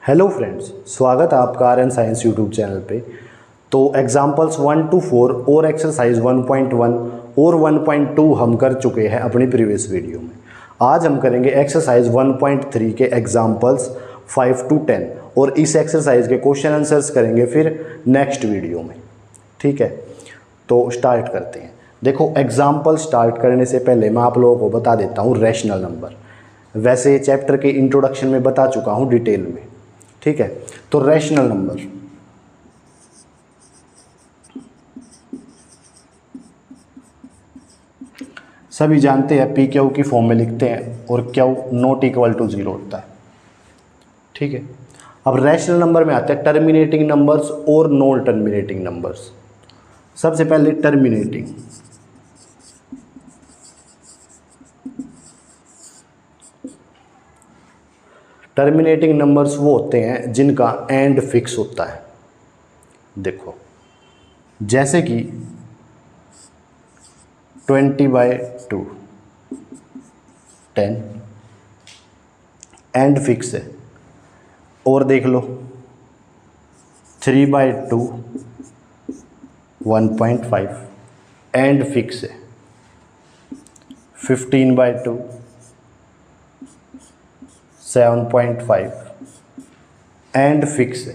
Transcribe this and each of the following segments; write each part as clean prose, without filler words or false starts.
Hello friends, स्वागत है आपका R N science YouTube channel पे। तो एग्जाम्पल्स 1 to 4 और एक्सरसाइज 1.1 और 1.2 हम कर चुके हैं अपनी प्रीवियस वीडियो में। आज हम करेंगे एक्सरसाइज 1.3 के एग्जाम्पल्स 5 to 10 और इस एक्सरसाइज के क्वेश्चन आंसर्स करेंगे फिर नेक्स्ट वीडियो में। ठीक है, तो स्टार्ट करते हैं। देखो, एग्जाम्पल स्टार्ट करने से पहले मैं आप लोगों को बता देता हूँ रैशनल नंबर। वैसे चैप्टर के इंट्रोडक्शन में बता चुका हूँ डिटेल में। ठीक है, तो रैशनल नंबर सभी जानते हैं, पी क्यू की फॉर्म में लिखते हैं और क्यू नॉट इक्वल टू 0 होता है। ठीक है, अब रैशनल नंबर में आते हैं टर्मिनेटिंग नंबर्स और नॉन टर्मिनेटिंग नंबर्स। सबसे पहले टर्मिनेटिंग। टर्मिनेटिंग नंबर्स वो होते हैं जिनका एंड फिक्स होता है। देखो, जैसे कि 20/2 10 एंड फिक्स है। और देख लो 3/2 1.5 एंड फिक्स है। 15/2 7.5 एंड फिक्स है।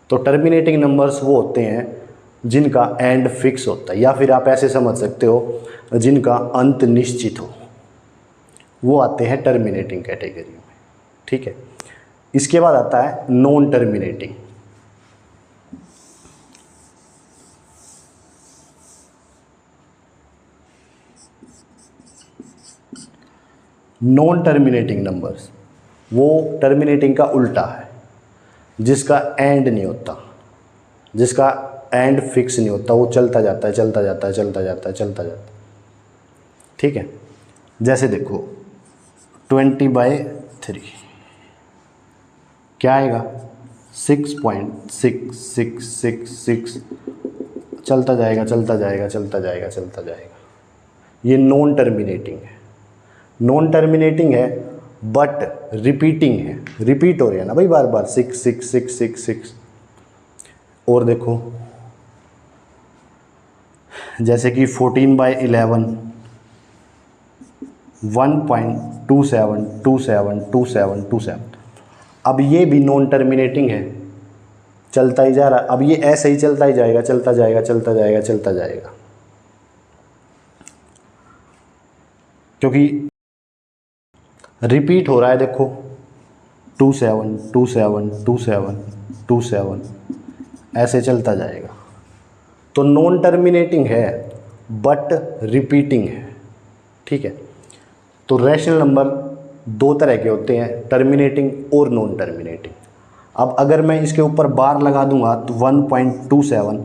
तो टर्मिनेटिंग नंबर्स वो होते हैं जिनका एंड फिक्स होता है, या फिर आप ऐसे समझ सकते हो जिनका अंत निश्चित हो, वो आते हैं टर्मिनेटिंग कैटेगरी में। ठीक है, इसके बाद आता है non terminating. Non terminating numbers वो टर्मिनेटिंग का उल्टा है, जिसका एंड नहीं होता, जिसका एंड फिक्स नहीं होता, वो चलता जाता है चलता जाता है चलता जाता है चलता जाता है। ठीक है, जैसे देखो 20/3 क्या आएगा 6.6666 चलता जाएगा चलता जाएगा चलता जाएगा चलता जाएगा। ये नॉन टर्मिनेटिंग है। नॉन टर्मिनेटिंग है बट रिपीटिंग है, रिपीट हो रही है ना भाई बार बार 66666। और देखो जैसे कि 14/11 1.27272727। अब ये भी नॉन टर्मिनेटिंग है, चलता ही जा रहा है। अब ये ऐसे ही चलता ही जाएगा चलता जाएगा चलता जाएगा चलता जाएगा, क्योंकि रिपीट हो रहा है। देखो 27272727 ऐसे चलता जाएगा। तो नॉन टर्मिनेटिंग है बट रिपीटिंग है। ठीक है, तो रैशनल नंबर दो तरह के होते हैं, टर्मिनेटिंग और नॉन टर्मिनेटिंग। अब अगर मैं इसके ऊपर बार लगा दूंगा तो 1.27,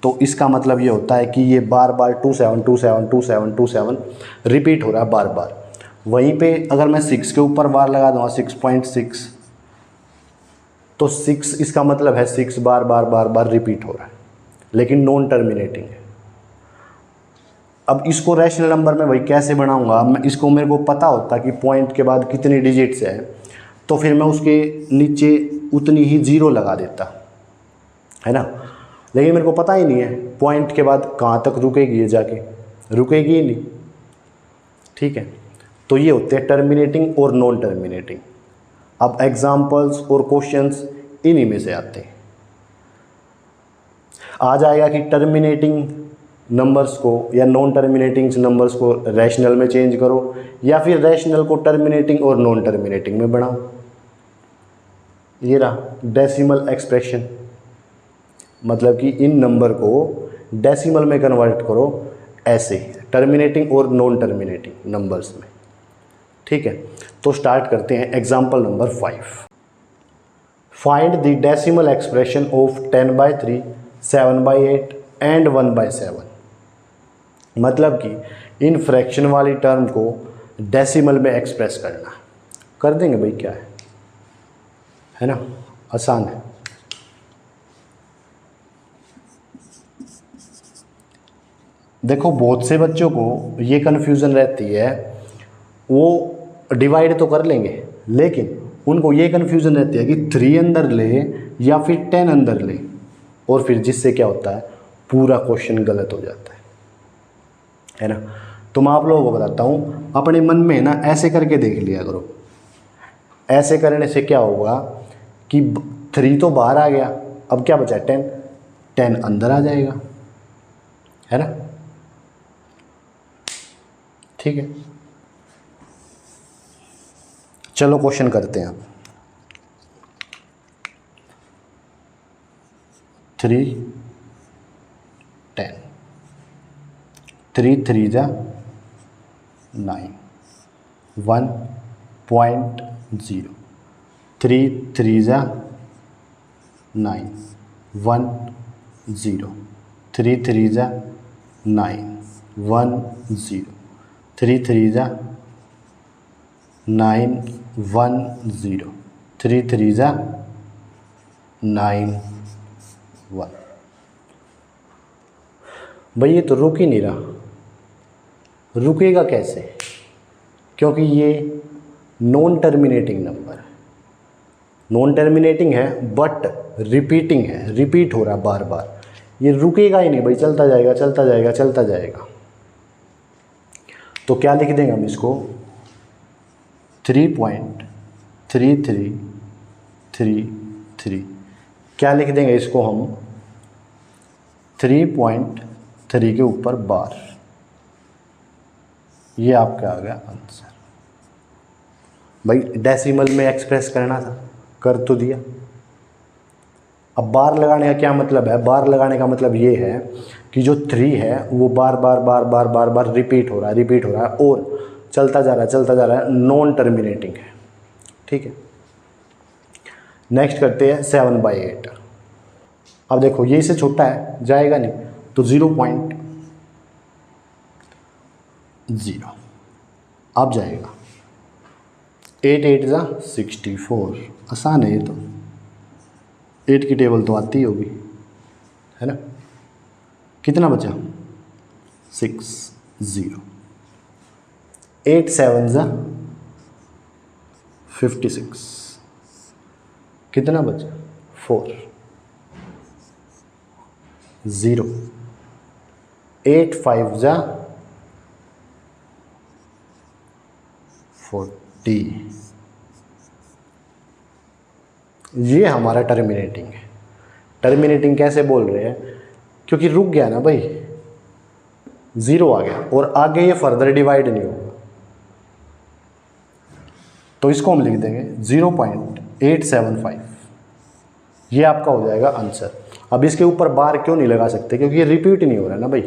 तो इसका मतलब ये होता है कि ये बार बार 27272727 रिपीट हो रहा है बार बार। वहीं पे अगर मैं 6 के ऊपर बार लगा दूंगा 6.6, तो 6 इसका मतलब है 6 बार बार बार बार रिपीट हो रहा है, लेकिन नॉन टर्मिनेटिंग है। अब इसको रैशनल नंबर में भाई कैसे बनाऊंगा? मैं इसको, मेरे को पता होता कि पॉइंट के बाद कितनी डिजिट्स है, तो फिर मैं उसके नीचे उतनी ही जीरो लगा देता, है ना। लेकिन मेरे को पता ही नहीं है पॉइंट के बाद कहाँ तक रुकेगी, ये जाके रुकेगी ही नहीं। ठीक है, तो ये होते हैं टर्मिनेटिंग और नॉन टर्मिनेटिंग। अब एग्जाम्पल्स और क्वेश्चंस इन्हीं में से आते हैं। आ जाएगा कि टर्मिनेटिंग नंबर्स को या नॉन टर्मिनेटिंग नंबर्स को रैशनल में चेंज करो, या फिर रैशनल को टर्मिनेटिंग और नॉन टर्मिनेटिंग में बनाओ। ये रहा डेसिमल एक्सप्रेशन, मतलब कि इन नंबर को डेसिमल में कन्वर्ट करो, ऐसे टर्मिनेटिंग और नॉन टर्मिनेटिंग नंबर्स में। ठीक है, तो स्टार्ट करते हैं। Example number 5, find the decimal expression of 10/3 7/8 and 1/7। मतलब कि इन फ्रैक्शन वाली टर्म को डेसिमल में एक्सप्रेस करना। कर देंगे भाई, क्या है ना, आसान है। देखो, बहुत से बच्चों को ये कन्फ्यूज़न रहती है, वो डिवाइड तो कर लेंगे लेकिन उनको ये कन्फ्यूज़न रहती है कि 3 अंदर ले या फिर 10 अंदर ले, और फिर जिससे क्या होता है, पूरा क्वेश्चन गलत हो जाता है ना। तो मैं आप लोगों को बताता हूँ, अपने मन में ना ऐसे करके देख लिया करो। ऐसे करने से क्या होगा कि 3 तो बाहर आ गया, अब क्या बचा 10, 10 अंदर आ जाएगा, है ना। ठीक है, चलो क्वेश्चन करते हैं अब। 3 10, 3 3 जा 9, 1.0, 3 3 जा 9, 1 0, 3 3 जा 9, 1 0, 3 3 जा 9 1 0, 3 3 जा 9 1। भाई ये तो रुक ही नहीं रहा, रुकेगा कैसे, क्योंकि ये नॉन टर्मिनेटिंग नंबर है। नॉन टर्मिनेटिंग है बट रिपीटिंग है, रिपीट हो रहा है बार बार, ये रुकेगा ही नहीं भाई, चलता जाएगा चलता जाएगा चलता जाएगा। तो क्या लिख देंगे हम इसको, 3.3333, क्या लिख देंगे इसको हम, 3.3 के ऊपर बार। ये आपका आ गया आंसर। भाई डेसिमल में एक्सप्रेस करना था, कर तो दिया। अब बार लगाने का क्या मतलब है, बार लगाने का मतलब ये है कि जो 3 है वो बार बार बार बार बार बार रिपीट हो रहा है, रिपीट हो रहा है और चलता जा रहा है, चलता जा रहा है, नॉन टर्मिनेटिंग है। ठीक है, नेक्स्ट करते हैं 7/8। अब देखो ये इससे छोटा है, जाएगा नहीं, तो 0.0 अब जाएगा। 8 8 जा 64, आसान है ये तो, 8 की टेबल तो आती होगी, है ना। कितना बचा, 6 0, 8 7 जा 56, कितना बचा 4 0, 8 5 जा 40। ये हमारा टर्मिनेटिंग है। टर्मिनेटिंग कैसे बोल रहे हैं, क्योंकि रुक गया ना भाई, 0 आ गया और आगे ये फर्दर डिवाइड नहीं होगा, तो इसको हम लिख देंगे 0.875। ये आपका हो जाएगा आंसर। अब इसके ऊपर बार क्यों नहीं लगा सकते, क्योंकि ये रिपीट नहीं हो रहा है ना भाई,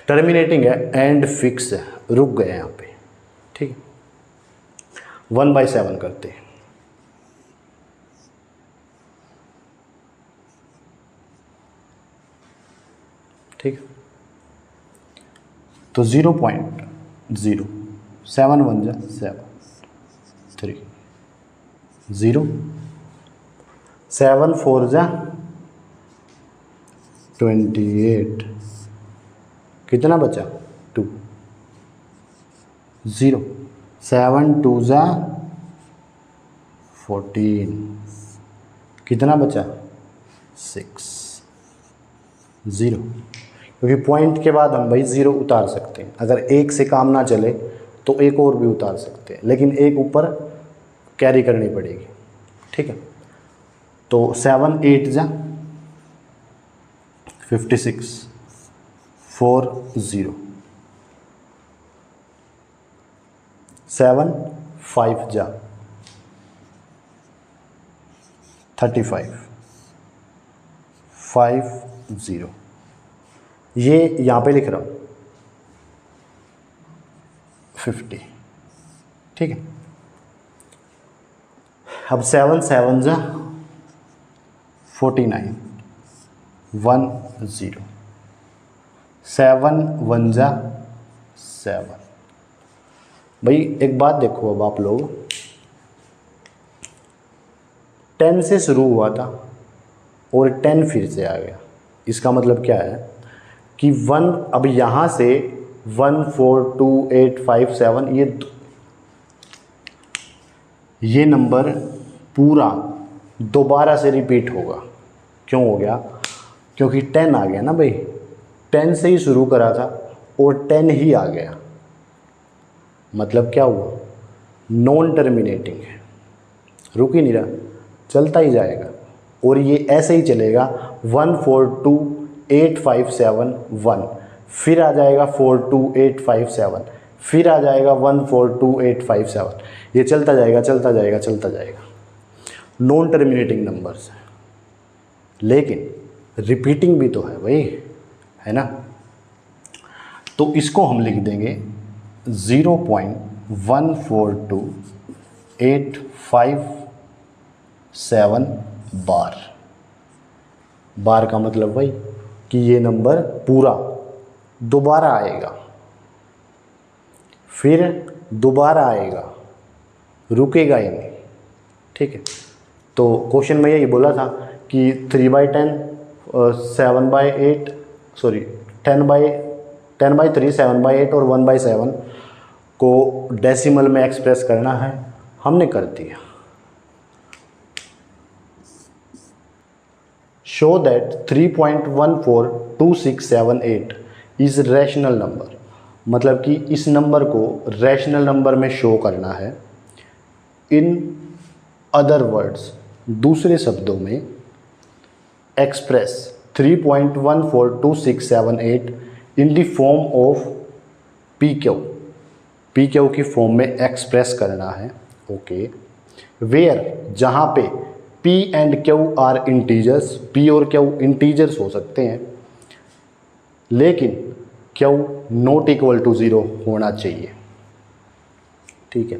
टर्मिनेटिंग है, एंड फिक्स है, रुक गए यहाँ पे। ठीक है, 1/7 करते हैं। ठीक, तो 0.0, 7 1 जा 7 3 0, 7 4 जा 28, कितना बचा 2 0, 7 2 जा 14, कितना बचा 6 0। क्योंकि पॉइंट के बाद हम भाई 0 उतार सकते हैं, अगर एक से काम ना चले तो एक और भी उतार सकते हैं, लेकिन एक ऊपर कैरी करनी पड़ेगी। ठीक है, तो 7 8 जा 56, 4 0, 7 5 जा 35, 5 0। ये यहाँ पे लिख रहा हूँ 50। ठीक है, अब 7 7 जा 49, 1 0, 7 1 जा 7। भाई एक बात देखो, अब आप लोग 10 से शुरू हुआ था और 10 फिर से आ गया, इसका मतलब क्या है कि 1, अब यहाँ से 1 4 2 8 5 7, ये नंबर पूरा दोबारा से रिपीट होगा। क्यों हो गया? क्योंकि 10 आ गया ना भाई, 10 से ही शुरू करा था और 10 ही आ गया, मतलब क्या हुआ? नॉन टर्मिनेटिंग है, रुक ही नहीं रहा, चलता ही जाएगा। और ये ऐसे ही चलेगा 1 4 2 8 5 7 1, फिर आ जाएगा 4 2 8 5 7, फिर आ जाएगा 1 4 2 8 5 7, ये चलता जाएगा चलता जाएगा चलता जाएगा। नॉन टर्मिनेटिंग नंबर्स है, लेकिन रिपीटिंग भी तो है भाई, है ना? तो इसको हम लिख देंगे 0.142857 बार। बार का मतलब भाई कि ये नंबर पूरा दोबारा आएगा, फिर दोबारा आएगा, रुकेगा ही नहीं। ठीक है, तो क्वेश्चन में यही बोला था कि 3/10 7/8 सॉरी 10/3 7/8 और 1/7 को डेसिमल में एक्सप्रेस करना है, हमने कर दिया। Show that 3.142678 is rational number, मतलब कि इस नंबर को रैशनल नंबर में शो करना है। इन अदर वर्ड्स, दूसरे शब्दों में, express 3.142678 in the form of P Q की फॉर्म में एक्सप्रेस करना है। ओके, वेयर, जहाँ पे P and Q are integers, P और Q इंटीजर्स हो सकते हैं, लेकिन Q नॉट इक्वल टू 0 होना चाहिए। ठीक है,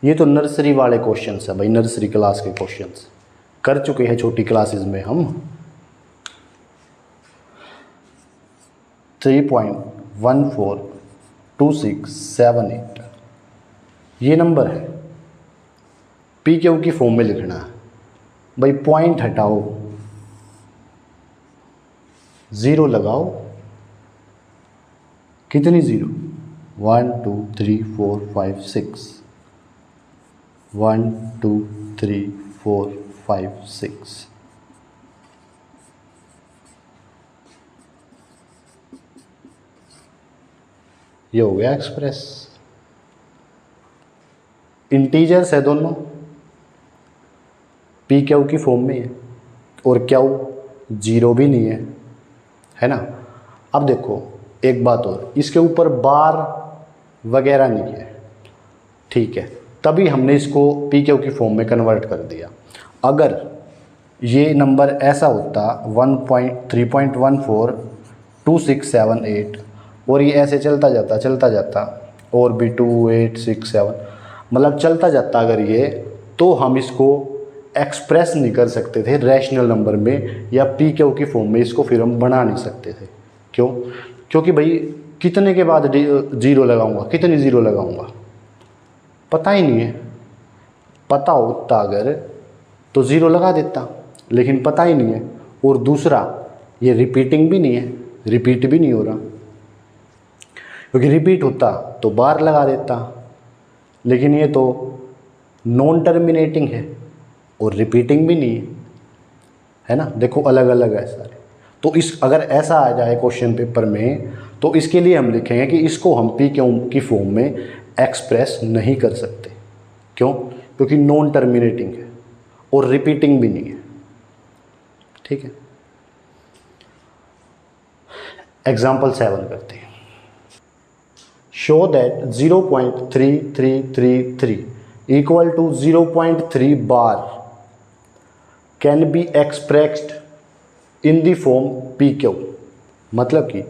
ये तो नर्सरी वाले क्वेश्चंस है भाई, नर्सरी क्लास के क्वेश्चंस कर चुके हैं छोटी क्लासेस में हम। 3.142678 ये नंबर है, पी क्यू की फॉर्म में लिखना है भाई। पॉइंट हटाओ, 0 लगाओ, कितनी 0? 1 2 3 4 5 6, 1 2 3 4 5 6। ये हो गया एक्सप्रेस। इंटीजर्स है दोनों, पी क्यू की फॉर्म में है और क्यू 0 भी नहीं है ना? अब देखो एक बात और, इसके ऊपर बार वगैरह नहीं है, ठीक है, तभी हमने इसको पी क्यू की फॉर्म में कन्वर्ट कर दिया। अगर ये नंबर ऐसा होता 3.142678 और ये ऐसे चलता जाता और भी 2 8 6 7 मतलब चलता जाता अगर ये, तो हम इसको एक्सप्रेस नहीं कर सकते थे रैशनल नंबर में या पी क्यू की फॉर्म में, इसको फिर हम बना नहीं सकते थे। क्यों? क्योंकि भाई कितने के बाद 0 लगाऊंगा, कितनी 0 लगाऊंगा, पता ही नहीं है। पता होता अगर तो 0 लगा देता, लेकिन पता ही नहीं है। और दूसरा, ये रिपीटिंग भी नहीं है, रिपीट भी नहीं हो रहा, क्योंकि रिपीट होता तो बार लगा देता, लेकिन ये तो नॉन टर्मिनेटिंग है और रिपीटिंग भी नहीं है ना? देखो अलग अलग है सारे। तो इस अगर ऐसा आ जाए क्वेश्चन पेपर में, तो इसके लिए हम लिखेंगे कि इसको हम पी क्यू की फॉर्म में एक्सप्रेस नहीं कर सकते। क्यों? क्योंकि नॉन टर्मिनेटिंग है और रिपीटिंग भी नहीं है। ठीक है, एग्जाम्पल 7 करते हैं। Show that 0.3333 equal to 0.3 bar can be expressed in the form P Q, मतलब कि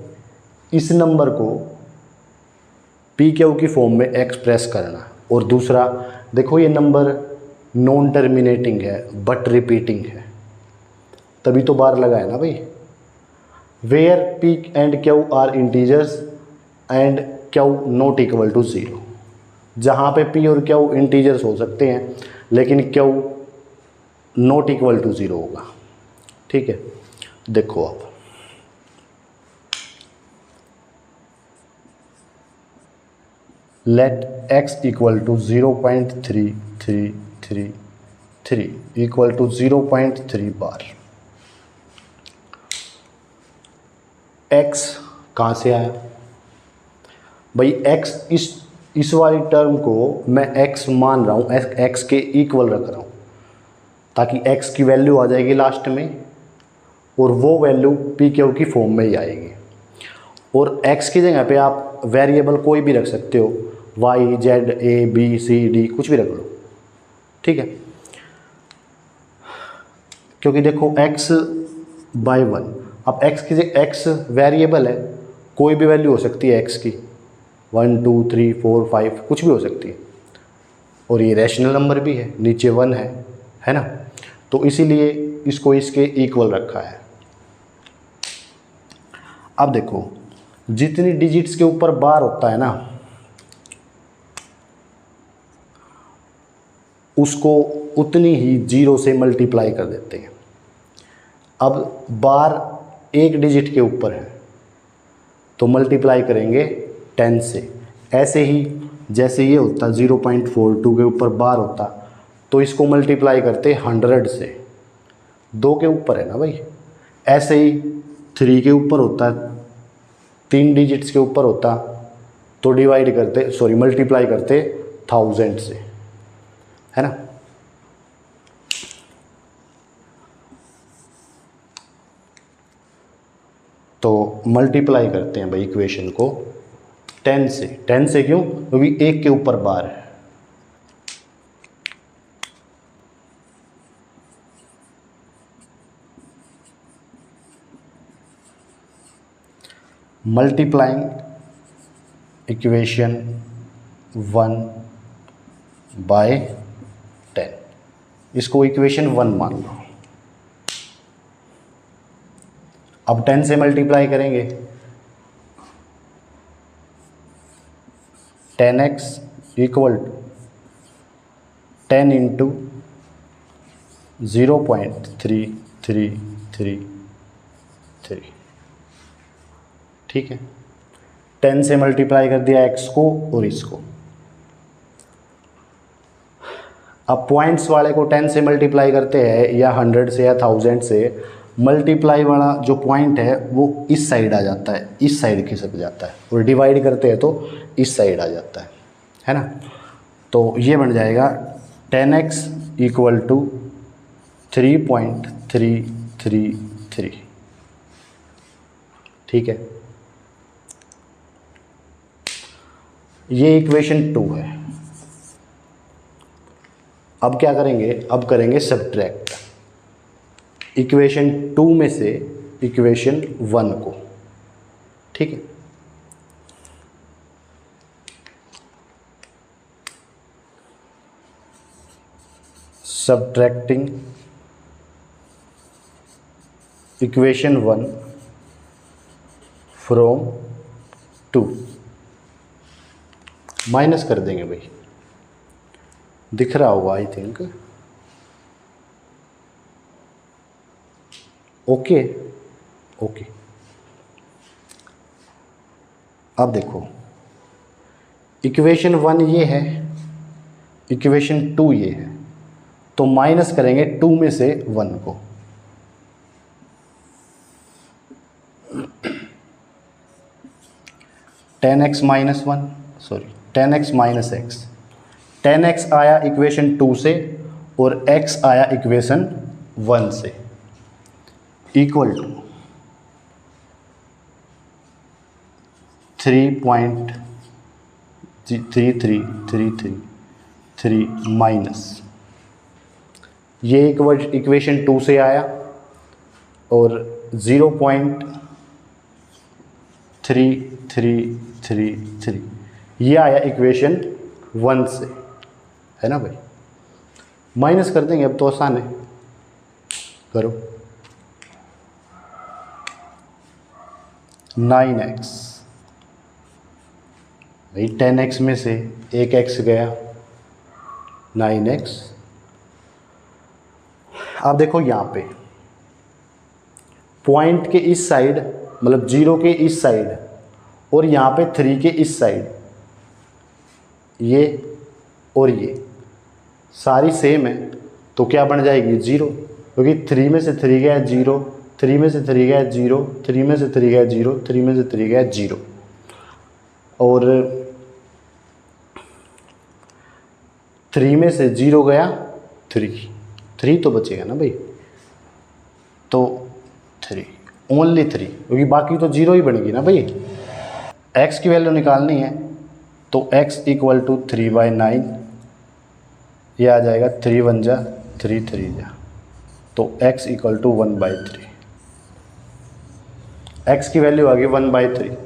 इस नंबर को पी क्यू की फॉर्म में एक्सप्रेस करना। और दूसरा देखो, ये नंबर नॉन टर्मिनेटिंग है बट रिपीटिंग है, तभी तो बार लगा है ना भाई। Where P and Q are integers and Q not equal to 0, जहाँ पे पी और क्यू इंटीजर्स हो सकते हैं लेकिन क्यू नॉट इक्वल टू 0 होगा। ठीक है, देखो अब let x equal to 0.333 3 equal to 0.3 bar. x कहाँ से आया भाई? x इस वाली टर्म को मैं x मान रहा हूँ, x के इक्वल रख रहा हूँ ताकि x की वैल्यू आ जाएगी लास्ट में और वो वैल्यू पी क्यू की फॉर्म में ही आएगी। और x की जगह पे आप वेरिएबल कोई भी रख सकते हो, y z a b c d कुछ भी रख लो, ठीक है। क्योंकि देखो x बाई 1, अब x की x वेरिएबल है, कोई भी वैल्यू हो सकती है x की, 1 2 3 4 5 कुछ भी हो सकती है। और ये रैशनल नंबर भी है, नीचे 1 है ना, तो इसीलिए इसको इसके इक्वल रखा है। अब देखो जितनी डिजिट्स के ऊपर बार होता है ना, उसको उतनी ही जीरो से मल्टीप्लाई कर देते हैं। अब बार एक डिजिट के ऊपर है तो मल्टीप्लाई करेंगे 10 से। ऐसे ही जैसे ये होता 0.42 के ऊपर बार होता तो इसको मल्टीप्लाई करते 100 से, 2 के ऊपर है ना भाई। ऐसे ही 3 के ऊपर होता, 3 डिजिट्स के ऊपर होता तो मल्टीप्लाई करते 1000 से, है ना। तो मल्टीप्लाई करते हैं भाई इक्वेशन को 10 से। 10 से क्यों? क्योंकि एक के ऊपर बार है। मल्टीप्लाइंग इक्वेशन 1 बाय 10, इसको इक्वेशन 1 मान लो। अब 10 से मल्टीप्लाई करेंगे, 10x इक्वल टू 10 इंटू 0.3333, ठीक है। 10 से मल्टीप्लाई कर दिया x को और इसको। अब पॉइंट्स वाले को 10 से मल्टीप्लाई करते हैं या 100 से या 1000 से, मल्टीप्लाई वाला जो पॉइंट है वो इस साइड आ जाता है, इस साइड खिसक जाता है, और डिवाइड करते हैं तो इस साइड आ जाता है ना। तो ये बन जाएगा 10x इक्वल टू 3.333, ठीक है। ये इक्वेशन 2 है। अब क्या करेंगे? अब करेंगे सब्ट्रैक्ट इक्वेशन 2 में से इक्वेशन 1 को, ठीक है। सब्ट्रैक्टिंग इक्वेशन 1 फ्रॉम 2, माइनस कर देंगे भाई, दिख रहा होगा आई थिंक। ओके। अब देखो इक्वेशन 1 ये है, इक्वेशन 2 ये है, तो माइनस करेंगे 2 में से 1 को। Ten x minus x, 10x आया इक्वेशन 2 से और x आया इक्वेशन 1 से, इक्वल टू 3.3333 माइनस ये इक्वेशन 2 से आया और 0.3333 ये आया इक्वेशन 1 से, है ना भाई। माइनस कर देंगे, अब तो आसान है, करो। 9x भाई 10x में से एक x गया, 9x। अब देखो यहाँ पे पॉइंट के इस साइड, मतलब 0 के इस साइड और यहाँ पे 3 के इस साइड, ये और ये सारी सेम है तो क्या बन जाएगी 0, क्योंकि 3 में से 3 गया 0, 3 में से 3 गया 0, 3 में से 3 गया 0, 3 में से 3 गया 0, और 3 में से 0 गया 3 तो बचेगा ना भाई, तो 3, ओनली 3, क्योंकि बाकी तो 0 ही बनेगी ना भाई। x की वैल्यू निकालनी है तो x इक्वल टू 3/9, ये आ जाएगा 3 1 जा 3 3 जा, तो x इक्वल टू 1/3। x की वैल्यू आ गई 1/3,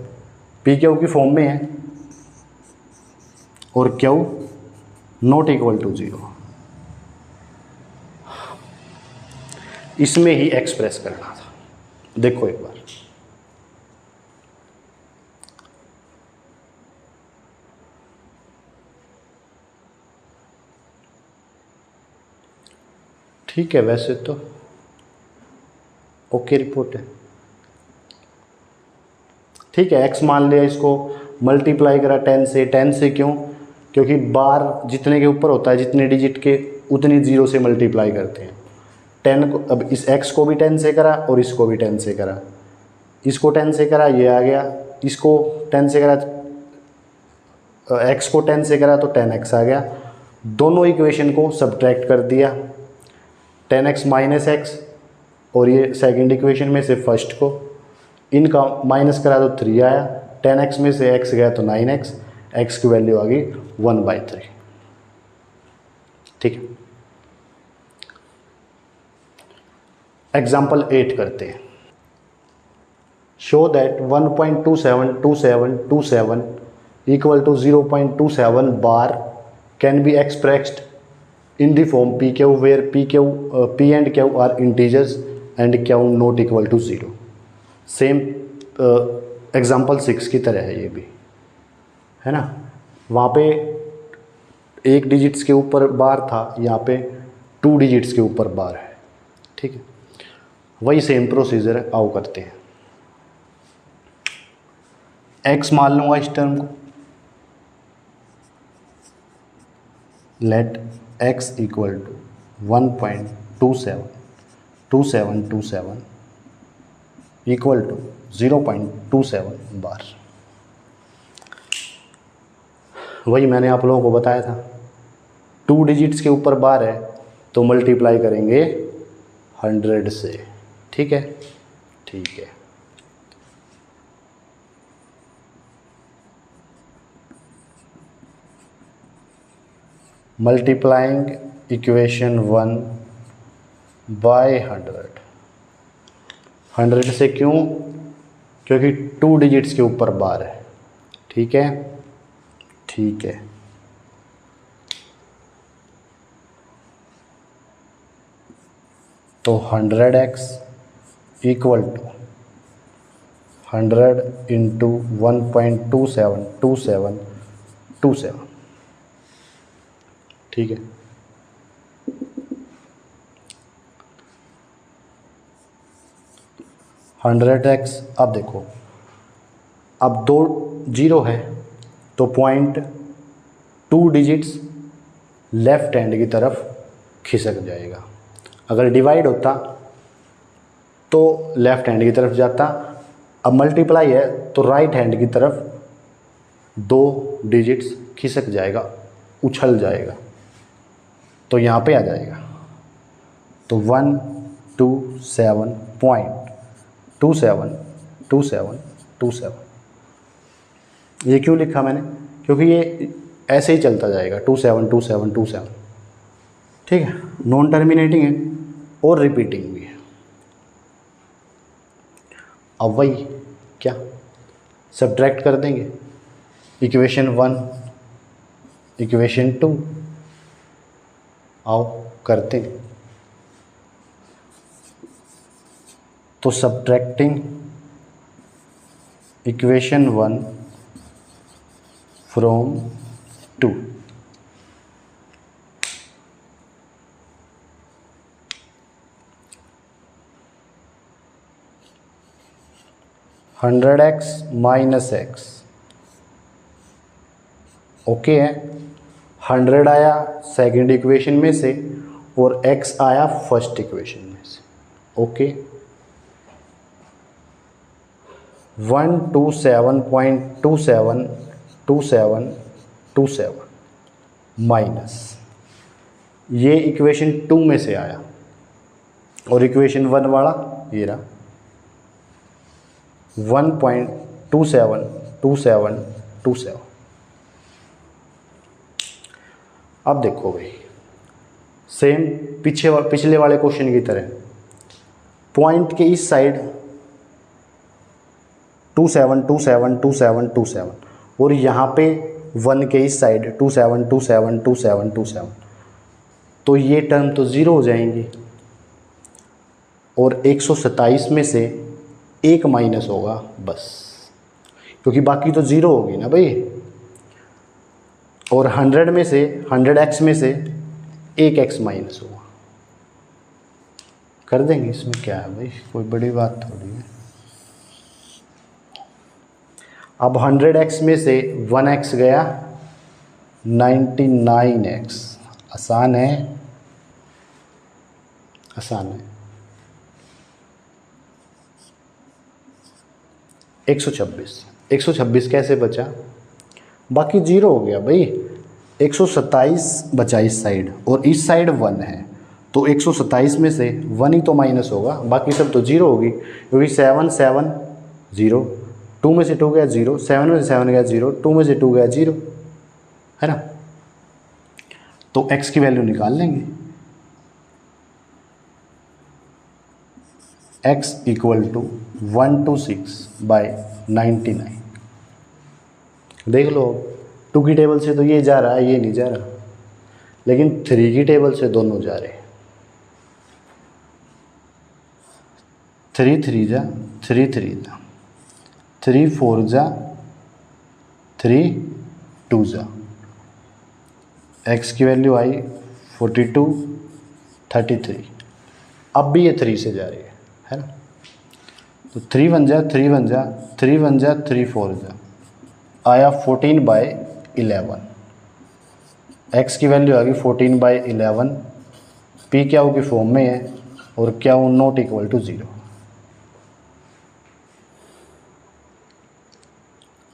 पी क्यू की फॉर्म में है और क्यू नॉट इक्वल टू 0, इसमें ही एक्सप्रेस करना था। देखो एक बार, ठीक है, वैसे तो ओके रिपोर्ट है, ठीक है। x मान लिया, इसको मल्टीप्लाई करा 10 से, 10 से क्यों, क्योंकि बार जितने के ऊपर होता है, जितने डिजिट के उतनी 0 से मल्टीप्लाई करते हैं। 10 को, अब इस x को भी 10 से करा और इसको भी 10 से करा, इसको 10 से करा ये आ गया, इसको 10 से करा, x को 10 से करा तो 10x आ गया। दोनों इक्वेशन को सब्ट्रैक्ट कर दिया, 10x माइनस x, और ये सेकंड इक्वेशन में से फर्स्ट को, इनका माइनस करा तो 3 आया, 10x में से x गया तो 9x, x की वैल्यू आ गई 1/3, ठीक है। एग्जाम्पल 8 करते हैं। Show that 1.272727 equal to 0.27 bar can be expressed in the form pq where p and q are integers and q not equal to 0। Same example 6 की तरह है ये भी, है ना। वहाँ पे 1 डिजिट्स के ऊपर बार था, यहाँ पे 2 डिजिट्स के ऊपर बार है, ठीक है। वही सेम प्रोसीजर आओ करते हैं। x मान लूँगा इस टर्म को, let x equal to 1.272727 equal to 0.27 bar. वही मैंने आप लोगों को बताया था, 2 डिजिट्स के ऊपर बार है तो मल्टीप्लाई करेंगे 100 से, ठीक है, ठीक है। मल्टीप्लाइंग इक्वेशन 1 बाय 100 से, क्यों, क्योंकि 2 डिजिट्स के ऊपर बार है, ठीक है, ठीक है। तो 100x इक्वल टू 100 इंटू 1.272727, ठीक है। हंड्रेड एक्स, अब देखो, अब 2 0 है तो 0.2 डिजिट्स लेफ्ट हैंड की तरफ खिसक जाएगा। अगर डिवाइड होता तो लेफ्ट हैंड की तरफ जाता, अब मल्टीप्लाई है तो राइट हैंड की तरफ 2 डिजिट्स खिसक जाएगा, उछल जाएगा, तो यहाँ पे आ जाएगा। तो 127.272727, ये क्यों लिखा मैंने, क्योंकि ये ऐसे ही चलता जाएगा 272727, ठीक है। नॉन टर्मिनेटिंग है और रिपीटिंग भी है। अब वही क्या सब्ट्रैक्ट कर देंगे, इक्वेशन 1 इक्वेशन 2, आओ करते हैं। तो subtracting equation 1 from 2, hundred x minus x, okay है। 100 आया सेकंड इक्वेशन में से और x आया फर्स्ट इक्वेशन में से। ओके 127.272727 माइनस ये इक्वेशन 2 में से आया और इक्वेशन 1 वाला ये रहा 1.272727। अब देखो भाई सेम पिछले वाले क्वेश्चन की तरह पॉइंट के इस साइड 27272727 और यहाँ पे 1 के इस साइड 27272727। तो ये टर्म तो ज़ीरो हो जाएंगी और 127 में से एक माइनस होगा बस, क्योंकि बाकी तो ज़ीरो होगी ना भाई। और 100 में से 100x में से एक x माइनस होगा। कर देंगे, इसमें क्या है भाई, कोई बड़ी बात थोड़ी है। अब 100x में से 1x गया 99x। आसान है, आसान है। 126 कैसे बचा, बाकी जीरो हो गया भाई। 127 बचा इस साइड और इस साइड 1 है, तो 127 में से 1 ही तो माइनस होगा, बाकी सब तो जीरो होगी, क्योंकि 7 7 0, 2 में से 2 गया 0, 7 में से 7 गया 0, 2 में से 2 गया 0, है ना। तो x की वैल्यू निकाल लेंगे। x equal to 126/99। देख लो 2 की टेबल से तो ये जा रहा है, ये नहीं जा रहा, लेकिन 3 की टेबल से दोनों जा रहे हैं। 3 3 जा 3 3 जा 3 4 जा 3 2 जा। x की वैल्यू आई 42 33। अब भी ये 3 से जा रही है ना। तो 3 1 जा 3 1 जा 3 1 जा 3 4 जा आया 14/11। x की वैल्यू आ गई 14/11। p क्या हो की फॉर्म में है और क्या हो नॉट इक्वल टू 0।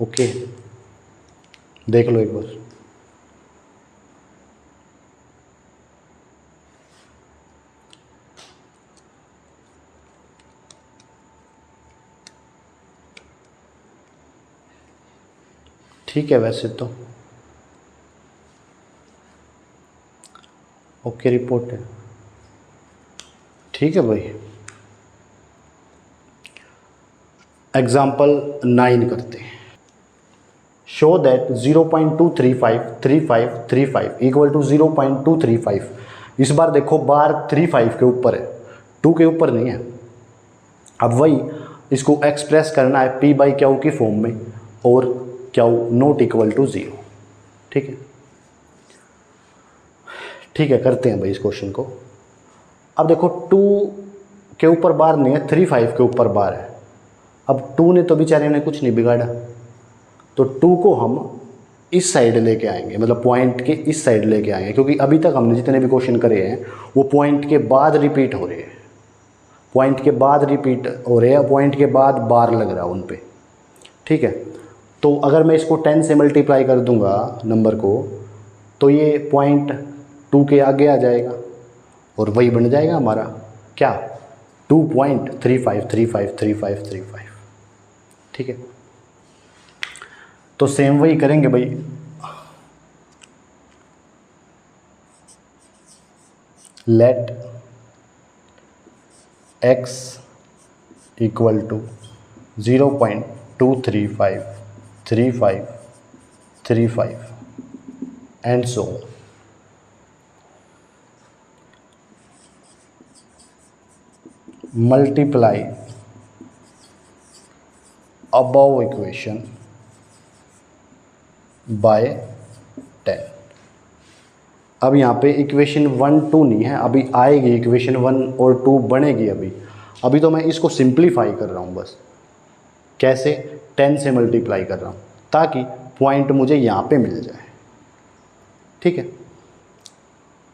ओके देख लो एक बार। ठीक है वैसे तो ओके रिपोर्ट है, ठीक है भाई। एग्जाम्पल 9 करते हैं। Show that 0.2353535 equal to 0.235। इस बार देखो बार 35 के ऊपर है, 2 के ऊपर नहीं है। अब वही इसको एक्सप्रेस करना है p/q की फॉर्म में और q नॉट इक्वल टू 0। ठीक है, ठीक है करते हैं भाई इस क्वेश्चन को। अब देखो 2 के ऊपर बार नहीं है, 35 के ऊपर बार है। अब 2 ने तो बेचारे ने कुछ नहीं बिगाड़ा, तो 2 को हम इस साइड लेके आएंगे, मतलब पॉइंट के इस साइड लेके आएंगे, क्योंकि अभी तक हमने जितने भी क्वेश्चन करे हैं वो पॉइंट के बाद रिपीट हो रहे हैं, पॉइंट के बाद रिपीट हो रहे हैं, पॉइंट के बाद बार लग रहा है उन पे। ठीक है, तो अगर मैं इसको 10 से मल्टीप्लाई कर दूंगा नंबर को, तो ये पॉइंट 2 के आगे आ जाएगा और वही बन जाएगा हमारा क्या 2.35353535। ठीक है, तो सेम वही करेंगे भाई। Let x equal to 0.2353535 and so multiply above equation by 10। अब यहाँ पे इक्वेशन 1 2 नहीं है, अभी आएगी इक्वेशन 1 और 2 बनेगी अभी तो मैं इसको सिंप्लीफाई कर रहा हूँ बस। कैसे, 10 से मल्टीप्लाई कर रहा हूँ ताकि पॉइंट मुझे यहाँ पे मिल जाए। ठीक है,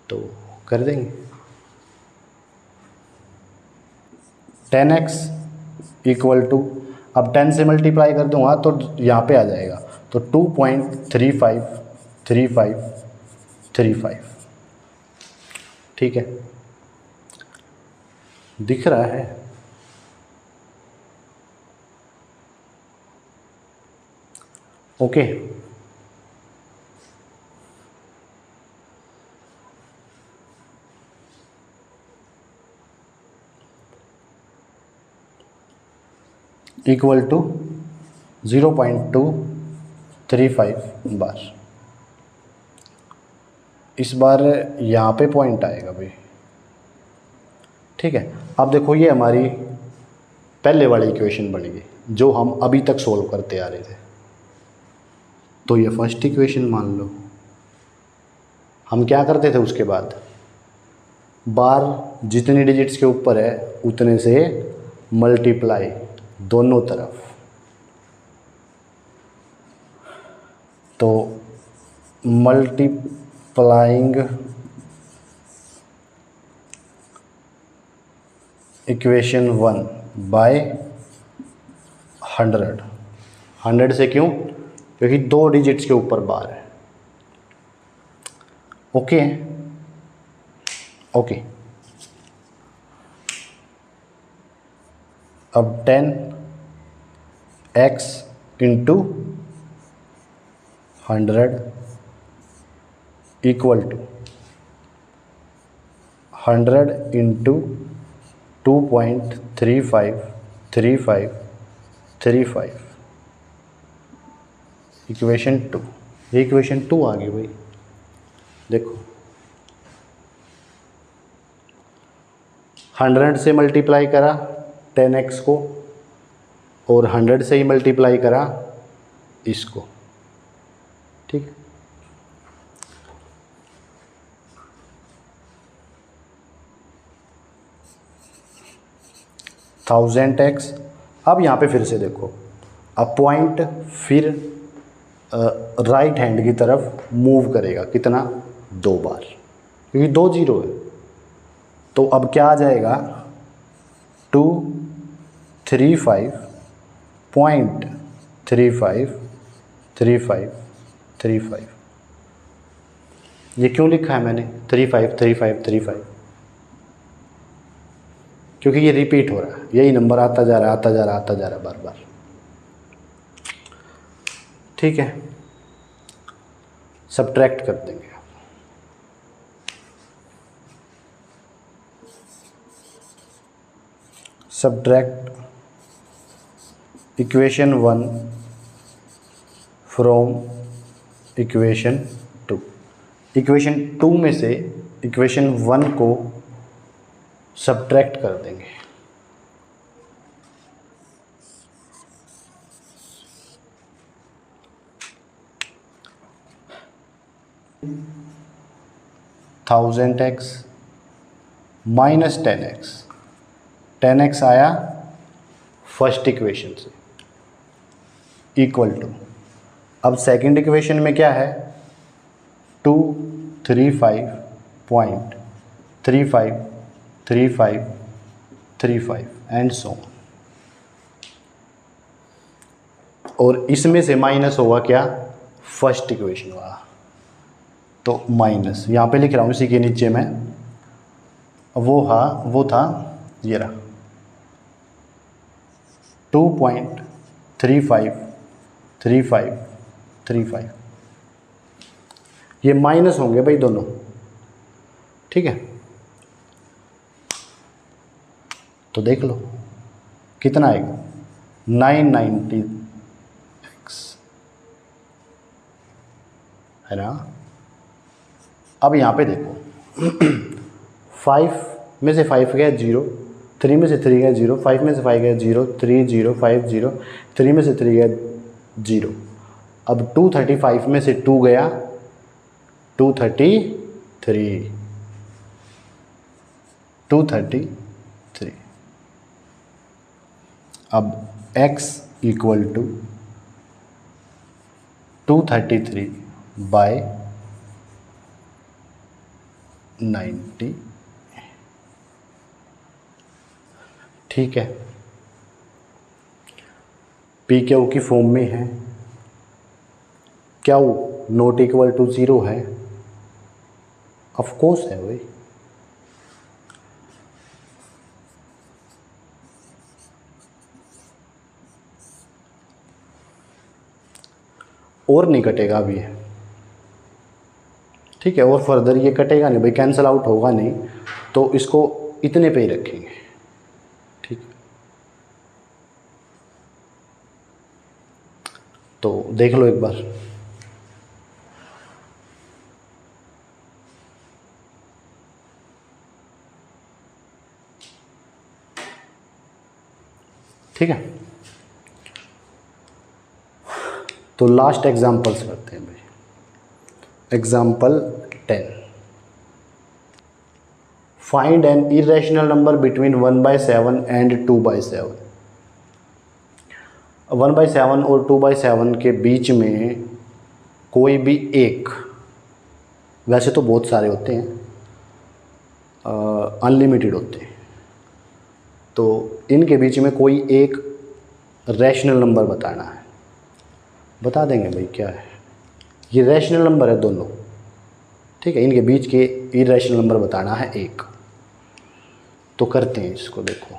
तो कर देंगे 10x इक्वल टू, अब 10 से मल्टीप्लाई कर दूंगा तो यहाँ पे आ जाएगा, तो 2.353535, ठीक है, दिख रहा है। ओके, इक्वल टू 0.235 बार। इस बार यहाँ पे पॉइंट आएगा भाई, ठीक है। अब देखो ये हमारी पहले वाली इक्वेशन बन गई जो हम अभी तक सॉल्व करते आ रहे थे। तो ये फर्स्ट इक्वेशन मान लो। हम क्या करते थे उसके बाद, बार जितनी डिजिट्स के ऊपर है उतने से मल्टीप्लाई दोनों तरफ। तो मल्टीप्लाइंग इक्वेशन 1 बाय 100। 100 से क्यों? क्योंकि 2 डिजिट्स के ऊपर बार है। ओके ओके, अब 10x into 100 equal to 100 into 2.353535, equation 2। ये इक्वेशन 2 आ गई भाई। देखो 100 से मल्टीप्लाई करा 10x को और 100 से ही मल्टीप्लाई करा इसको, ठीक। 1000x। अब यहाँ पे फिर से देखो, अब पॉइंट फिर राइट हैंड की तरफ मूव करेगा, कितना? 2 बार, क्योंकि 2 जीरो है। तो अब क्या आ जाएगा? 235.353535। ये क्यों लिखा है मैंने 353535? क्योंकि ये रिपीट हो रहा है, यही नंबर आता जा रहा है, आता जा रहा है, आता जा रहा है बार बार, ठीक है। सब्ट्रैक्ट कर देंगे। Subtract equation 1 from equation 2। Equation 2 में से इक्वेशन 1 को सब्ट्रैक्ट कर देंगे। $1000x minus 10x। 10x आया फर्स्ट इक्वेशन से, इक्वल टू, अब सेकंड इक्वेशन में क्या है? 235.353535 एंड सो ऑन। और इसमें से माइनस होगा क्या? फर्स्ट इक्वेशन वाला। तो माइनस यहाँ पे लिख रहा हूँ, इसी के नीचे में वो था ये रहा 2.353535। ये माइनस होंगे भाई दोनों, ठीक है। तो देख लो कितना आएगा, 990x, है ना। अब यहाँ पे देखो 5 में से 5 गया 0, 3 में से 3 गया 0, 5 में से 5 गया 0, 3 0 5 0, 3 में से 3 गया 0। अब 235 में से 2 गया 233। अब x इक्वल टू 233 बाय 90। ठीक है, पी क्यू की फॉर्म में है, क्यू नॉट इक्वल टू 0 है, ऑफ कोर्स है भाई। और नहीं कटेगा अभी ये, ठीक है, और फर्दर ये कटेगा नहीं भाई, कैंसिल आउट होगा नहीं, तो इसको इतने पे ही रखेंगे। ठीक, तो देख लो एक बार। ठीक है, तो लास्ट एग्जांपल्स करते हैं भाई। Example 10, find an irrational number between 1/7 and 2/7। 1/7 और 2/7 के बीच में कोई भी एक, वैसे तो बहुत सारे होते हैं, अनलिमिटेड होते हैं, तो इनके बीच में कोई एक रैशनल नंबर बताना है। बता देंगे भाई क्या है, ये रैशनल नंबर है दोनों। ठीक है, इनके बीच के इरेशनल नंबर बताना है एक। तो करते हैं इसको, देखो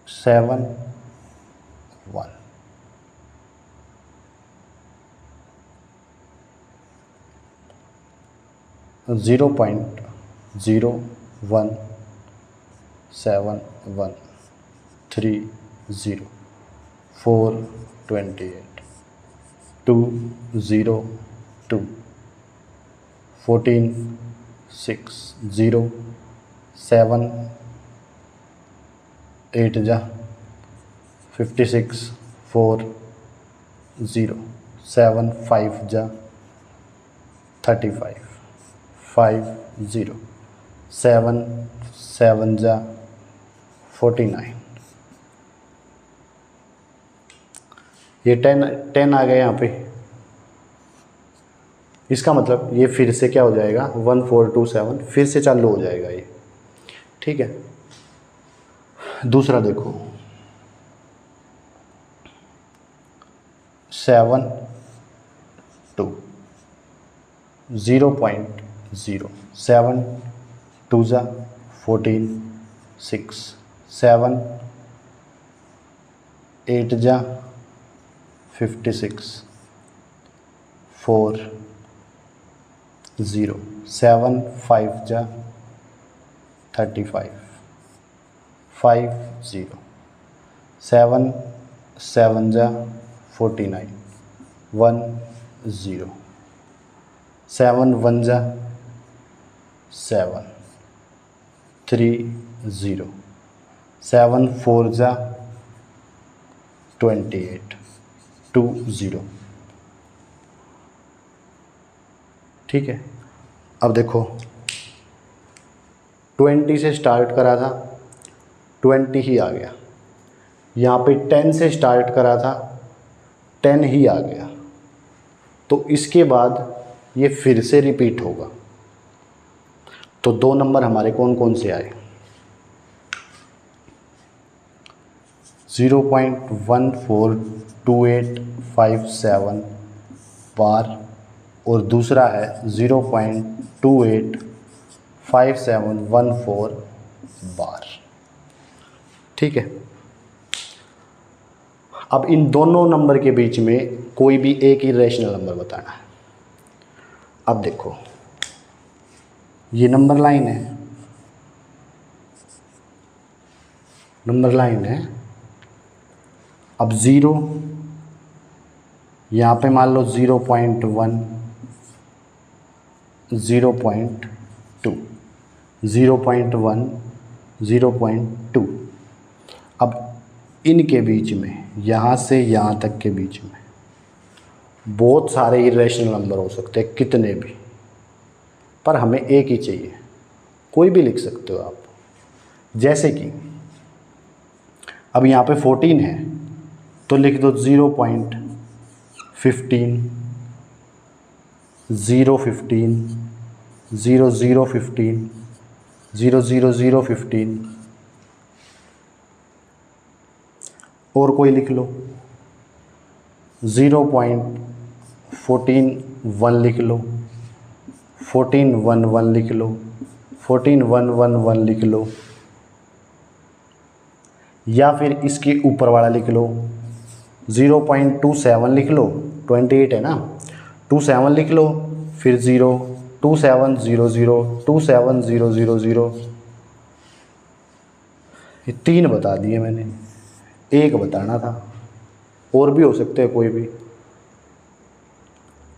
7 1, 0.01 7 1 3 0 4 28 2 0 2 14 6 0 7 8 जा 56 4 0 7 5 जा 35 5 0 7 7 जा 49। ये 10 आ गया यहाँ पे, इसका मतलब ये फिर से क्या हो जाएगा 1427, फिर से चालू हो जाएगा ये। ठीक है, दूसरा देखो 7 2 0.0 7 2 जा 14 6 7 8 जा 56 4 0 7 5 जा 35 5 0 7 7 जा 49 1 0 7 1 जा 7 3 0 7 4 जा 28 2 0। ठीक है, अब देखो 20 से स्टार्ट करा था, 20 ही आ गया। यहाँ पे 10 से स्टार्ट करा था, 10 ही आ गया। तो इसके बाद ये फिर से रिपीट होगा। तो दो नंबर हमारे कौन कौन से आए, 0.142857 बार और दूसरा है 0.285714 बार। ठीक है, अब इन दोनों नंबर के बीच में कोई भी एक इरेशनल नंबर बताना है। अब देखो ये नंबर लाइन है, नंबर लाइन है। अब 0 यहाँ पे मान लो 0.1 0.2 0.1 0.2। अब इनके बीच में यहाँ से यहाँ तक के बीच में बहुत सारे इरेशनल नंबर हो सकते हैं, कितने भी, पर हमें एक ही चाहिए। कोई भी लिख सकते हो आप, जैसे कि अब यहाँ पे 14 है तो लिख दो 0.15 015 0015 00015 और कोई लिख लो 0.141 लिख लो 1411 लिख लो 14111 लिख लो या फिर इसके ऊपर वाला लिख लो 0.27 लिख लो 28 है ना 27 लिख लो फिर 0 2700 27000 ये 3 बता दिए मैंने, एक बताना था और भी हो सकते हैं कोई भी,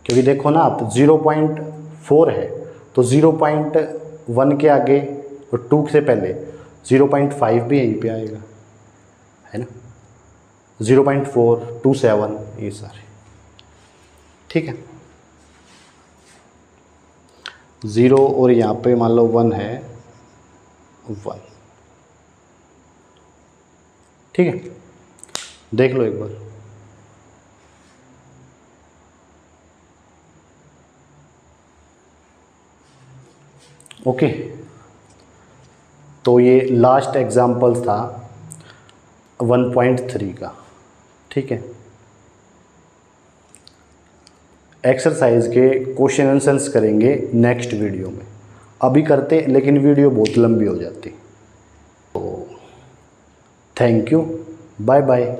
क्योंकि देखो ना आप 0.4 है तो 0.1 के आगे और 2 से पहले 0.5 भी यहीं पे आएगा है ना, 0.4 27 ये सारे, ठीक है। 0 और यहाँ पे मान लो 1 है 1, ठीक है, देख लो एक बार। ओके, तो ये लास्ट एग्जाम्पल था 1.3 का, ठीक है। एक्सरसाइज के क्वेश्चन आंसर्स करेंगे नेक्स्ट वीडियो में, अभी करते लेकिन वीडियो बहुत लंबी हो जाती। तो थैंक यू, बाय बाय।